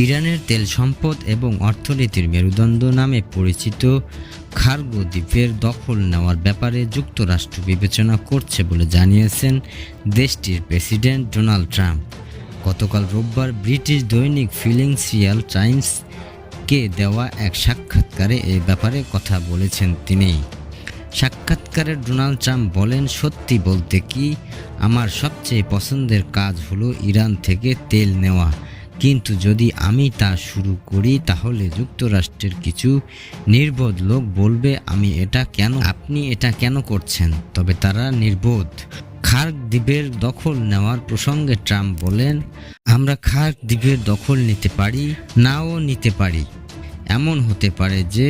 ইরানের তেল সম্পদ এবং অর্থনীতির মেরুদণ্ড নামে পরিচিত খার্গো দ্বীপের দখল নেওয়ার ব্যাপারে যুক্তরাষ্ট্র বিবেচনা করছে বলে জানিয়েছেন দেশটির প্রেসিডেন্ট ডোনাল্ড ট্রাম্প। গতকাল রোববার ব্রিটিশ দৈনিক ফিনান্সিয়াল টাইমসকে দেওয়া এক সাক্ষাৎকারে এই ব্যাপারে কথা বলেছেন তিনি। সাক্ষাৎকারে ডোনাল্ড ট্রাম্প বলেন, সত্যি বলতে কি, আমার সবচেয়ে পছন্দের কাজ হলো ইরান থেকে তেল নেওয়া, কিন্তু যদি আমি তা শুরু করি তাহলে যুক্তরাষ্ট্রের কিছু নির্বোধ লোক বলবে আপনি এটা কেন করছেন। তবে তারা নির্বোধ। খার্গ দ্বীপের দখল নেওয়ার প্রসঙ্গে ট্রাম্প বলেন, আমরা খার্গ দ্বীপের দখল নিতে পারি, নাও নিতে পারি। এমন হতে পারে যে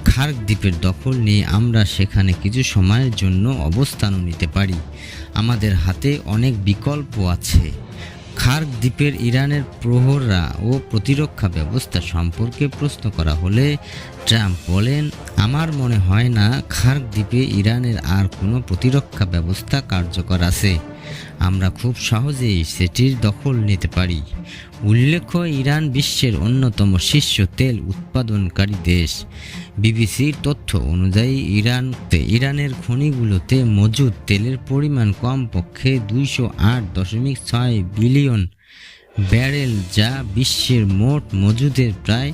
খার্গ দ্বীপের দখল নিয়ে আমরা সেখানে কিছু সময়ের জন্য অবস্থানও নিতে পারি। আমাদের হাতে অনেক বিকল্প আছে। খার্গ দ্বীপের ইরানের প্রহরা ও প্রতিরক্ষা ব্যবস্থা সম্পর্কে প্রশ্ন করা হলে ট্রাম্প বলেন, আমার মনে হয় না খার্গ দ্বীপে ইরানের আর কোনো প্রতিরক্ষা ব্যবস্থা কার্যকর আছে। আমরা খুব সহজেই সেটির দখল নিতে পারি। উল্লেখ্য, ইরান বিশ্বের অন্যতম শীর্ষ তেল উৎপাদনকারী দেশ। বিবিসির তথ্য অনুযায়ী ইরানের খনিগুলোতে মজুদ তেলের পরিমাণ কমপক্ষে 208.6 বিলিয়ন ব্যারেল, যা বিশ্বের মোট মজুদের প্রায়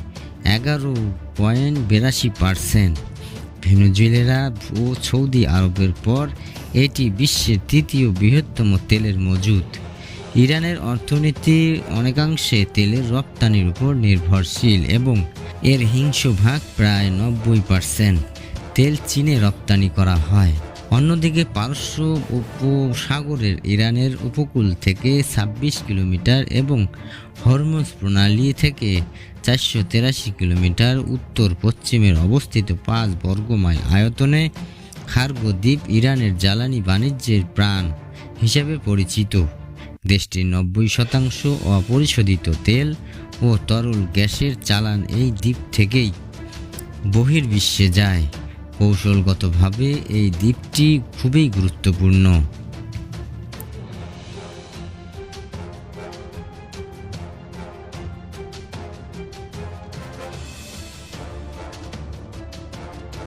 11.82%। ভেনেজুয়েলা ও সৌদি আরবের পর এটি বিশ্বের তৃতীয় বৃহত্তম তেলের মজুদ। ইরানের অর্থনীতি অনেকাংশে তেলের রপ্তানির উপর নির্ভরশীল এবং এর হিংসভাগ প্রায় 90%। তেল চীনে রপ্তানি করা হয়। অন্যদিকে পারস্য উপসাগরের ইরানের উপকূল থেকে 26 কিলোমিটার এবং হরমুজ প্রণালী থেকে 483 কিলোমিটার উত্তর পশ্চিমের অবস্থিত 5 বর্গমাইল আয়তনে খার্গো দ্বীপ ইরানের জ্বালানি বাণিজ্যের প্রাণ হিসেবে পরিচিত। দেশটির 90% অপরিশোধিত তেল ও তরল গ্যাসের চালান এই দ্বীপ থেকেই বহির্বিশ্বে যায়। কৌশলগতভাবে এই দ্বীপটি খুবই গুরুত্বপূর্ণ।